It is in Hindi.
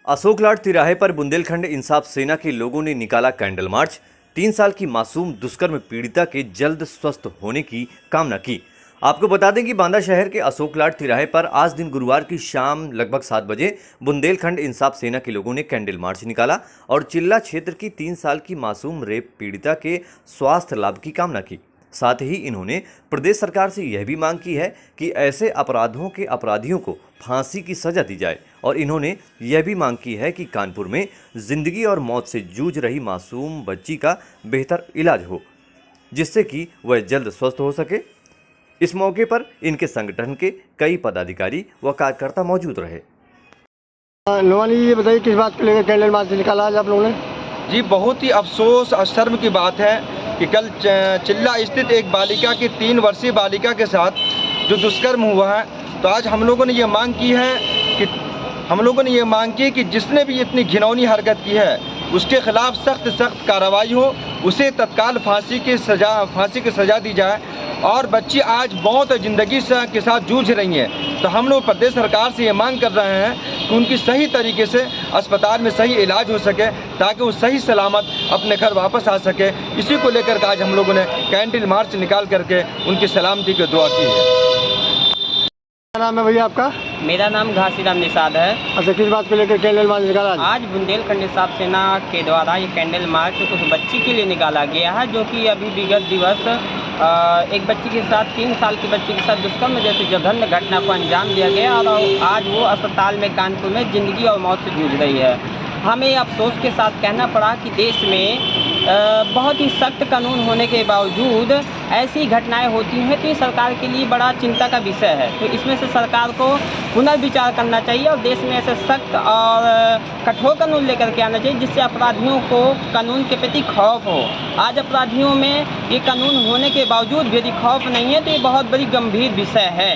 अशोकलाड तिराहे पर बुंदेलखंड इंसाफ सेना के लोगों ने निकाला कैंडल मार्च। 3 साल की मासूम दुष्कर्म पीड़िता के जल्द स्वस्थ होने की कामना की। आपको बता दें कि बांदा शहर के अशोकलाड तिराहे पर आज दिन गुरुवार की शाम लगभग 7 बजे बुंदेलखंड इंसाफ सेना के लोगों ने कैंडल मार्च निकाला और चिल्ला क्षेत्र की 3 साल की मासूम रेप पीड़िता के स्वास्थ्य लाभ की कामना की। साथ ही इन्होंने प्रदेश सरकार से यह भी मांग की है कि ऐसे अपराधों के अपराधियों को फांसी की सजा दी जाए और इन्होंने यह भी मांग की है कि कानपुर में जिंदगी और मौत से जूझ रही मासूम बच्ची का बेहतर इलाज हो, जिससे कि वह जल्द स्वस्थ हो सके। इस मौके पर इनके संगठन के कई पदाधिकारी व कार्यकर्ता मौजूद रहे। नोमानी, ये बताइए किस बात को लेकर कैंडल मार्च निकाला आज आप लोगों ने? जी, बहुत ही अफसोस और शर्म की बात है कि कल चिल्ला स्थित एक बालिका की 3 वर्षीय बालिका के साथ जो दुष्कर्म हुआ है, तो आज हम लोगों ने ये मांग की कि जिसने भी इतनी घिनौनी हरकत की है उसके खिलाफ सख्त कार्रवाई हो, उसे तत्काल फांसी की सज़ा दी जाए। और बच्ची आज मौत और ज़िंदगी के साथ जूझ रही हैं, तो हम लोग प्रदेश सरकार से ये मांग कर रहे हैं कि उनकी सही तरीके से अस्पताल में सही इलाज हो सके ताकि वो सही सलामत अपने घर वापस आ सके। इसी को लेकर आज हम लोगों ने कैंडल मार्च निकाल करके उनकी सलामती की दुआ की है। क्या नाम है भैया आपका? मेरा नाम घासीराम निषाद है। अच्छा, किस बात को लेकर कैंडल मार्च निकाला आज बुंदेलखंड इंसाफ सेना के द्वारा ये कैंडल मार्च उस बच्ची के लिए निकाला गया है जो कि अभी विगत दिवस एक बच्ची के साथ 3 साल की बच्ची के साथ दुष्कर्म जैसी जघन्य घटना को अंजाम दिया गया और आज वो अस्पताल में कानपुर में ज़िंदगी और मौत से जूझ रही है। हमें अफसोस के साथ कहना पड़ा कि देश में बहुत ही सख्त कानून होने के बावजूद ऐसी घटनाएं होती हैं, तो ये सरकार के लिए बड़ा चिंता का विषय है। तो इसमें से सरकार को पुनर्विचार करना चाहिए और देश में ऐसे सख्त और कठोर कानून लेकर के आना चाहिए जिससे अपराधियों को कानून के प्रति खौफ हो। आज अपराधियों में ये कानून होने के बावजूद भी यदि खौफ नहीं है तो ये बहुत बड़ी गंभीर विषय है।